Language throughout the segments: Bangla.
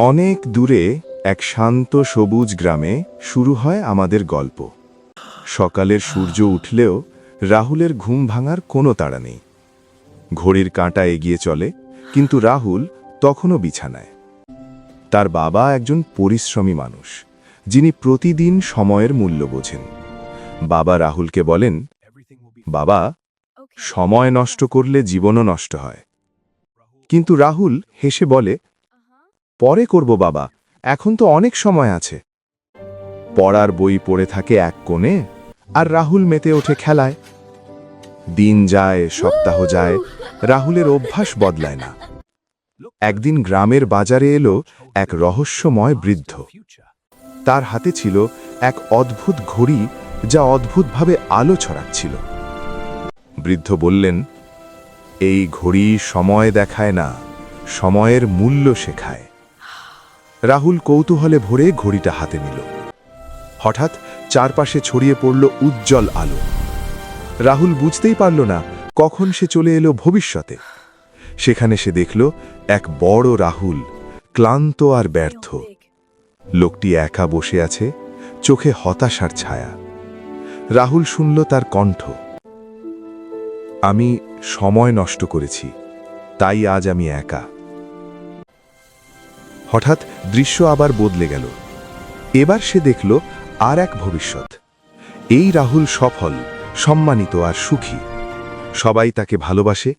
অনেক দূরে এক শান্ত সবুজ গ্রামে শুরু হয় আমাদের গল্প। সকালের সূর্য উঠলেও রাহুলের ঘুম ভাঙার কোনো তাড়া নেই। ঘড়ির কাঁটা এগিয়ে চলে, কিন্তু রাহুল তখনও বিছানায়। তার বাবা একজন পরিশ্রমী মানুষ, যিনি প্রতিদিন সময়ের মূল্য বোঝেন। বাবা রাহুলকে বলেন, বাবা, সময় নষ্ট করলে জীবনও নষ্ট হয়। কিন্তু রাহুল হেসে বলে, পরে করব বাবা, এখন তো অনেক সময় আছে। পড়ার বই পড়ে থাকে এক কোণে, আর রাহুল মেতে ওঠে খেলায়। দিন যায়, সপ্তাহ যায়, রাহুলের অভ্যাস বদলায় না। একদিন গ্রামের বাজারে এলো এক রহস্যময় বৃদ্ধ। তার হাতে ছিল এক অদ্ভুত ঘড়ি, যা অদ্ভুতভাবে আলো ছড়াচ্ছিল। বৃদ্ধ বললেন, এই ঘড়ি সময় দেখায় না, সময়ের মূল্য শেখায়। রাহুল কৌতূহলে ভরে ঘড়িটা হাতে নিল। হঠাৎ চারপাশে ছড়িয়ে পড়ল উজ্জ্বল আলো। রাহুল বুঝতেই পারল না কখন সে চলে এলো ভবিষ্যতে। সেখানে সে দেখল এক বড় রাহুল, ক্লান্ত আর ব্যর্থ। লোকটি একা বসে আছে, চোখে হতাশার ছায়া। রাহুল শুনল তার কণ্ঠ, আমি সময় নষ্ট করেছি, তাই আজ আমি একা। হঠাৎ দৃশ্য আবার বদলে গেল। এবার সে দেখল আর এক ভবিষ্যৎ। এই রাহুল সফল, সম্মানিত আর সুখী। সবাই তাকে ভালোবাসে,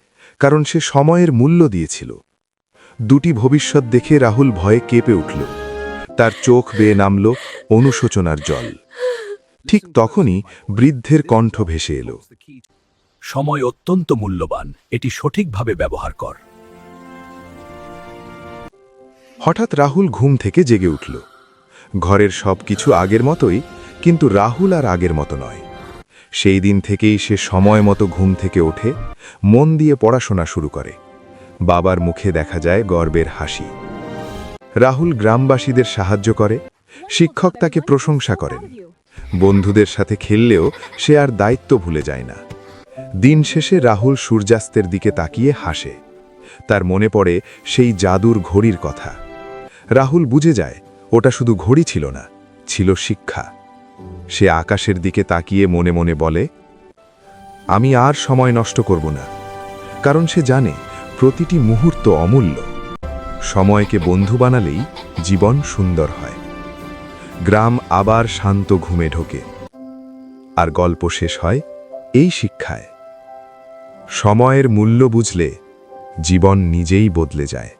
কারণ সে সময়ের মূল্য দিয়েছিল। দুটি ভবিষ্যৎ দেখে রাহুল ভয়ে কেঁপে উঠল। তার চোখ বেয়ে নামল অনুশোচনার জল। ঠিক তখনই বৃদ্ধের কণ্ঠ ভেসে এলো, সময় অত্যন্ত মূল্যবান, এটি সঠিকভাবে ব্যবহার কর। হঠাৎ রাহুল ঘুম থেকে জেগে উঠল। ঘরের সবকিছু আগের মতোই, কিন্তু রাহুল আর আগের মতো নয়। সেই দিন থেকেই সে সময় মতো ঘুম থেকে ওঠে, মন দিয়ে পড়াশোনা শুরু করে। বাবার মুখে দেখা যায় গর্বের হাসি। রাহুল গ্রামবাসীদের সাহায্য করে, শিক্ষক তাকে প্রশংসা করেন। বন্ধুদের সাথে খেললেও সে আর দায়িত্ব ভুলে যায় না। দিন শেষে রাহুল সূর্যাস্তের দিকে তাকিয়ে হাসে। তার মনে পড়ে সেই জাদুর ঘড়ির কথা। রাহুল বুঝে যায় ওটা শুধু ঘড়ি ছিল না, ছিল শিক্ষা। সে আকাশের দিকে তাকিয়ে মনে মনে বলে, আমি আর সময় নষ্ট করব না, কারণ সে জানে প্রতিটি মুহূর্ত অমূল্য। সময়কে বন্ধু বানালেই জীবন সুন্দর হয়। গ্রাম আবার শান্ত ঘুমে ঢোকে, আর গল্প শেষ হয় এই শিক্ষায়, সময়ের মূল্য বুঝলে জীবন নিজেই বদলে যায়।